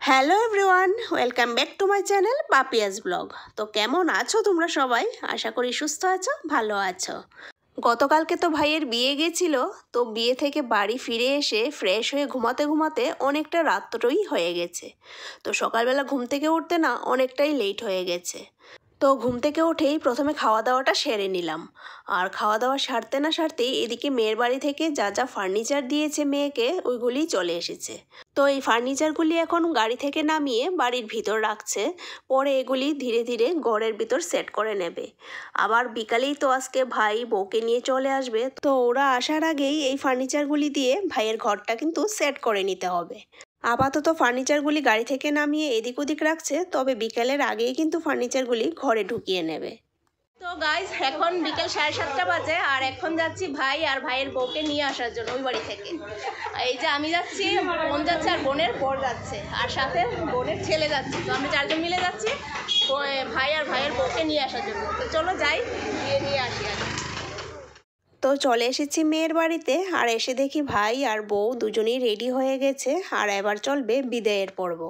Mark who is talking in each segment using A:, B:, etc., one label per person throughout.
A: Hello everyone, welcome back to my channel Papiya's blog. তো কেমন আছো তোমরা সবাই? আশা করি সুস্থ আছো, ভালো আছো। গতকালকে তো ভাইয়ের বিয়ে গেছিল, তো বিয়ে থেকে বাড়ি ফিরে এসে ফ্রেশ হয়ে ঘুমাতে ঘুমাতে অনেকটা রাত্রই হয়ে গেছে। তো সকালবেলা ঘুম থেকে উঠতে না অনেকটাই লেট হয়ে গেছে। তো ঘুম থেকে উঠেই প্রথমে খাওয়া দাওয়াটা সেরে নিলাম। আর খাওয়া দাওয়া সারতে না সারতেই এদিকে মেয়ের বাড়ি থেকে যা যা ফার্নিচার দিয়েছে মেয়েকে ওইগুলি চলে এসেছে। তো এই ফার্নিচারগুলি এখন গাড়ি থেকে নামিয়ে বাড়ির ভিতর রাখছে, পরে এগুলি ধীরে ধীরে ঘরের ভিতর সেট করে নেবে। আবার বিকালেই তো আজকে ভাই বউকে নিয়ে চলে আসবে, তো ওরা আসার আগেই এই ফার্নিচারগুলি দিয়ে ভাইয়ের ঘরটা কিন্তু সেট করে নিতে হবে। আপাতত ফার্নিচারগুলি গাড়ি থেকে নামিয়ে এদিক ওদিক রাখছে, তবে বিকেলের আগেই কিন্তু ফার্নিচারগুলি ঘরে ঢুকিয়ে নেবে। তো গাইজ এখন বিকেল 7:30 বাজে, আর এখন যাচ্ছি ভাই আর ভাইয়ের বউকে নিয়ে আসার জন্য ওই বাড়ি থেকে। এই যে আমি যাচ্ছি, বোন যাচ্ছে আর বোনের বর যাচ্ছে, আর সাথে বোনের ছেলে যাচ্ছে। তো আমরা 4জন মিলে যাচ্ছি ভাই আর ভাইয়ের বউকে নিয়ে আসার জন্য। তো চলো যাই, নিয়ে আসি আর। তো চলে এসেছি মেয়ের বাড়িতে, আর এসে দেখি ভাই আর বউ দুজনেই রেডি হয়ে গেছে, আর এবার চলবে বিদায়ের পর্ব।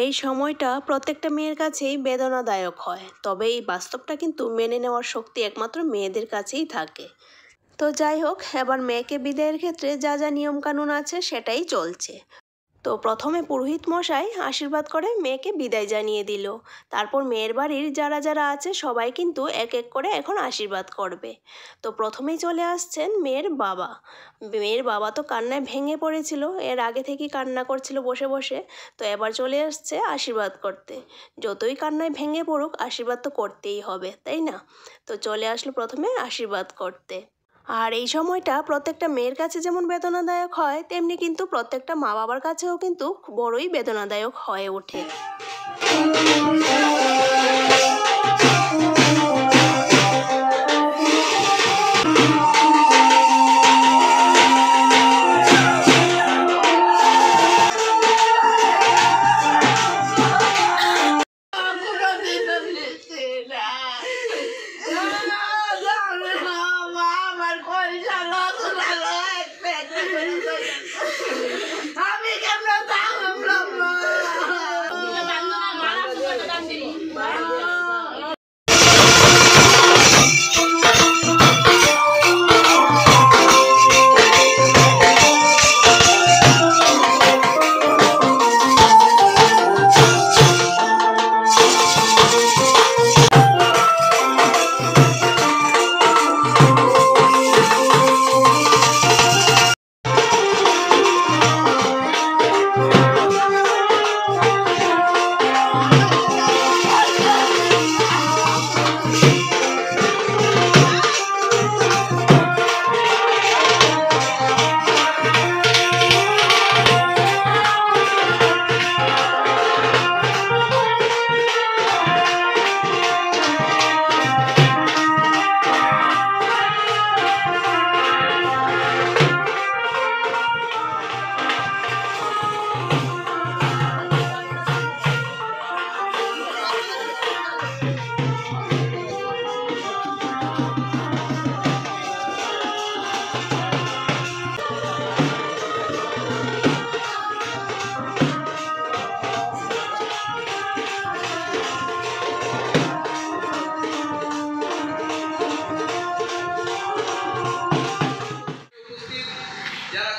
A: এই সময়টা প্রত্যেকটা মেয়ের কাছেই বেদনাদায়ক হয়, তবে এই বাস্তবটা কিন্তু মেনে নেওয়ার শক্তি একমাত্র মেয়েদের কাছেই থাকে। তো যাই হোক, এবার মেয়েকে বিদায়ের ক্ষেত্রে যা যা নিয়মকানুন আছে সেটাই চলছে। তো প্রথমে পুরোহিত মশাই আশীর্বাদ করে মেয়েকে বিদায় জানিয়ে দিল। তারপর মেয়ের বাড়ির যারা যারা আছে সবাই কিন্তু এক এক করে এখন আশীর্বাদ করবে। তো প্রথমেই চলে আসছেন মেয়ের বাবা। মেয়ের বাবা তো কান্নায় ভেঙে পড়েছিল, এর আগে থেকেই কান্না করছিল বসে বসে। তো এবার চলে আসছে আশীর্বাদ করতে। যতই কান্নায় ভেঙে পড়ুক, আশীর্বাদ তো করতেই হবে, তাই না? তো চলে আসলো প্রথমে আশীর্বাদ করতে। আর এই সময়টা প্রত্যেকটা মেয়ের কাছে যেমন বেদনাদায়ক হয়, তেমনি কিন্তু প্রত্যেকটা মা বাবার কাছেও কিন্তু বড়ই বেদনাদায়ক হয়ে ওঠে।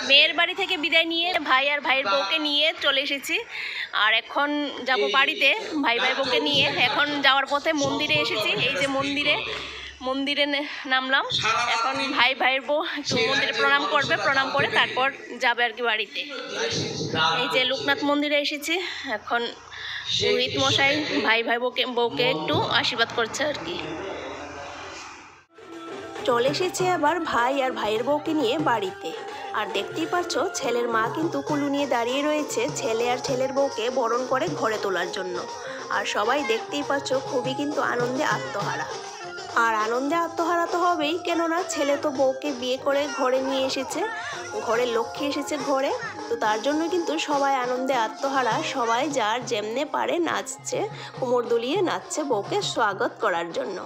A: মেয়ের বাড়ি থেকে বিদায় নিয়ে ভাই আর ভাইয়ের বউকে নিয়ে চলে এসেছি, আর এখন যাব বাড়িতে। ভাই বউকে নিয়ে এখন যাওয়ার পথে মন্দিরে এসেছি। এই যে মন্দিরে নামলাম। এখন ভাইয়ের বউ একটু মন্দিরে প্রণাম করবে, প্রণাম করে তারপর যাবে আর কি বাড়িতে। এই যে লোকনাথ মন্দিরে এসেছি। এখন পুরোহিত মশাই ভাই বউকে একটু আশীর্বাদ করছে আর কি। চলে এসেছে আবার ভাই আর ভাইয়ের বউকে নিয়ে বাড়িতে। আর দেখতেই পাচ্ছ ছেলের মা কিন্তু কুলু নিয়ে দাঁড়িয়ে রয়েছে ছেলে আর ছেলের বউকে বরণ করে ঘরে তোলার জন্য। আর সবাই দেখতেই পাচ্ছ খুবই কিন্তু আনন্দে আত্মহারা। আর আনন্দে আত্মহারা তো হবেই, কেননা ছেলে তো বউকে বিয়ে করে ঘরে নিয়ে এসেছে, ঘরের লক্ষ্মী এসেছে ঘরে। তো তার জন্য কিন্তু সবাই আনন্দে আত্মহারা, সবাই যার যেমনে পারে নাচছে, কোমর দুলিয়ে নাচছে বউকে স্বাগত করার জন্য।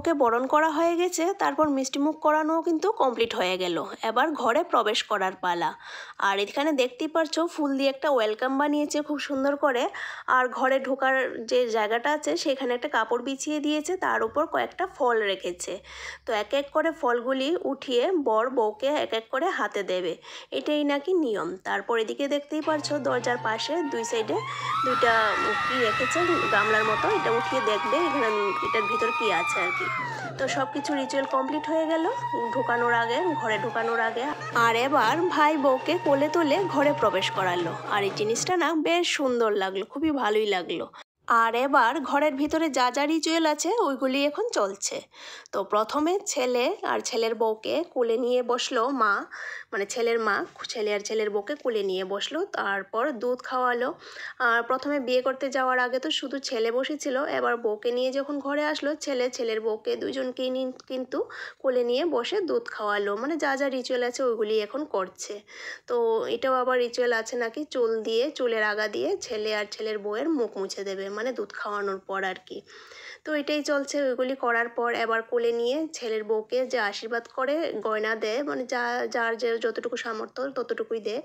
A: বউকে বরণ করা হয়ে গেছে, তারপর মিষ্টিমুখ করানোও কিন্তু কমপ্লিট হয়ে গেল। এবার ঘরে প্রবেশ করার পালা। আর এখানে দেখতেই পারছো ফুল দিয়ে একটা ওয়েলকাম বানিয়েছে খুব সুন্দর করে। আর ঘরে ঢোকার যে জায়গাটা আছে সেখানে একটা কাপড় বিছিয়ে দিয়েছে, তার উপর কয়েকটা ফল রেখেছে। তো এক এক করে ফলগুলি উঠিয়ে বর বউকে এক এক করে হাতে দেবে, এটাই নাকি নিয়ম। তারপর এদিকে দেখতেই পারছো দরজার পাশে দুই সাইডে দুইটা কি রেখেছে গামলার মতো, এটা উঠিয়ে দেখবে এখানে এটার ভিতর কি আছে আর কি। তো সব কিছু রিচুয়াল কমপ্লিট হয়ে গেল ঢোকানোর আগে, ঘরে ঢোকানোর আগে। আর এবার ভাই বউকে কোলে তুলে ঘরে প্রবেশ করালো। আর এই জিনিসটা না বেশ সুন্দর লাগলো, খুবই ভালোই লাগলো। আর এবার ঘরের ভিতরে যা যা রিচুয়াল আছে ওইগুলি এখন চলছে। তো প্রথমে ছেলে আর ছেলের বউকে কোলে নিয়ে বসলো মা, মানে ছেলের মা ছেলে আর ছেলের বউকে কোলে নিয়ে বসলো, তারপর দুধ খাওয়ালো। আর প্রথমে বিয়ে করতে যাওয়ার আগে তো শুধু ছেলে বসেছিল, এবার বউকে নিয়ে যখন ঘরে আসলো ছেলে ছেলের বউকে দুজনকেই কিন্তু কোলে নিয়ে বসে দুধ খাওয়ালো। মানে যা যা রিচুয়াল আছে ওইগুলি এখন করছে। তো এটাও আবার রিচুয়াল আছে নাকি চুল দিয়ে, চুলের আগা দিয়ে ছেলে আর ছেলের বউয়ের মুখ মুছে দেবে, মানে দুধ খাওয়ানোর পর আর কি। তো এটাই চলছে। ওইগুলি করার পর এবার কোলে নিয়ে ছেলের বউকে যে আশীর্বাদ করে গয়না দেয়, মানে যার যে যতটুকু সামর্থ্য ততটুকুই দেয়।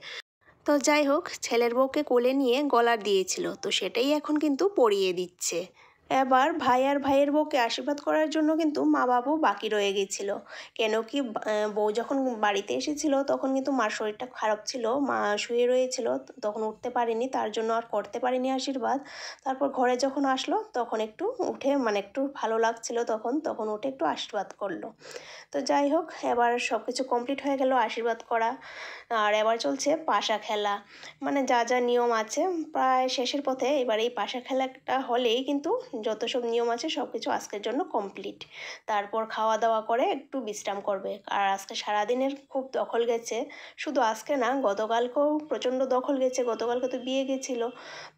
A: তো যাই হোক, ছেলের বউকে কোলে নিয়ে গলার দিয়েছিল, তো সেটাই এখন কিন্তু পরিয়ে দিচ্ছে। এবার ভাই আর ভাইয়ের বউকে আশীর্বাদ করার জন্য কিন্তু মা বাবু বাকি রয়ে গেছিল। কেন কি বউ যখন বাড়িতে এসেছিল তখন কিন্তু মার শরীরটা খারাপ ছিল, মা শুয়ে রয়েছিল, তখন উঠতে পারেনি, তার জন্য আর করতে পারিনি আশীর্বাদ। তারপর ঘরে যখন আসলো তখন একটু উঠে, মানে একটু ভালো লাগছিল তখন উঠে একটু আশীর্বাদ করলো। তো যাই হোক, এবার সব কিছু কমপ্লিট হয়ে গেল আশীর্বাদ করা। আর এবার চলছে পাশা খেলা, মানে যা যা নিয়ম আছে প্রায় শেষের পথে। এবার এই পাশা খেলাটা হলেই কিন্তু যত সব নিয়ম আছে সব কিছু আজকের জন্য কমপ্লিট। তারপর খাওয়া দাওয়া করে একটু বিশ্রাম করবে। আর আজকে সারাদিনের খুব দখল গেছে, শুধু আজকে না গতকালকেও প্রচণ্ড দখল গেছে, গতকালকে তো বিয়ে গেছিলো।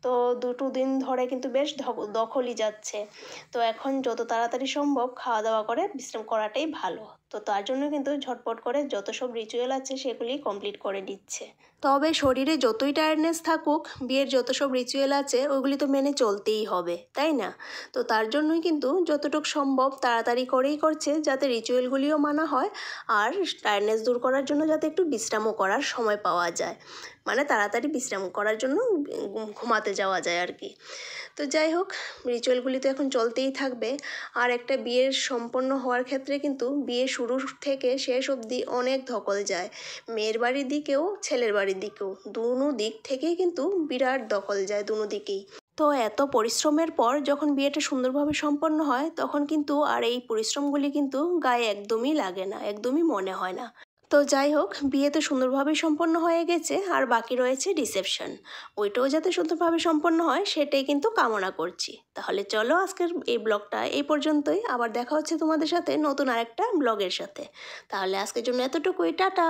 A: তো দুটো দিন ধরে কিন্তু বেশ দখলই যাচ্ছে। তো এখন যত তাড়াতাড়ি সম্ভব খাওয়া দাওয়া করে বিশ্রাম করাটাই ভালো। তো তার জন্য কিন্তু ঝটপট করে যত সব রিচুয়াল আছে সেগুলি কমপ্লিট করে দিচ্ছে। তবে শরীরে যতই টায়ার্ডনেস থাকুক, বিয়ের যত সব রিচুয়াল আছে ওইগুলি তো মেনে চলতেই হবে, তাই না? তো তার জন্যই কিন্তু যতটুকু সম্ভব তাড়াতাড়ি করেই করছে, যাতে রিচুয়ালগুলিও মানা হয় আর টায়ার্ডনেস দূর করার জন্য যাতে একটু বিশ্রামও করার সময় পাওয়া যায়, মানে তাড়াতাড়ি বিশ্রাম করার জন্য ঘুমাতে যাওয়া যায় আর কি। তো যাই হোক, রিচুয়ালগুলি তো এখন চলতেই থাকবে। আর একটা বিয়ের সম্পন্ন হওয়ার ক্ষেত্রে কিন্তু বিয়ে শুরু থেকে শেষ অবধি অনেক ধকল যায়, মেয়ের বাড়ির দিকেও ছেলের বাড়ির দিকেও, দুনো দিক থেকেই কিন্তু বিরাট দখল যায় দুনো দিকেই। তো এত পরিশ্রমের পর যখন বিয়েটা সুন্দরভাবে সম্পন্ন হয় তখন কিন্তু আর এই পরিশ্রমগুলি কিন্তু গায়ে একদমই লাগে না, একদমই মনে হয় না। তো যাই হোক, বিয়ে তো সুন্দরভাবে সম্পন্ন হয়ে গেছে, আর বাকি রয়েছে রিসেপশন। ওইটাও যাতে সুন্দরভাবে সম্পন্ন হয় সেটাই কিন্তু কামনা করছি। তাহলে চলো আজকের এই ব্লগটা এই পর্যন্তই, আবার দেখা হচ্ছে তোমাদের সাথে নতুন আরেকটা ব্লগের সাথে। তাহলে আজকের জন্য এতটুকুই, টাটা।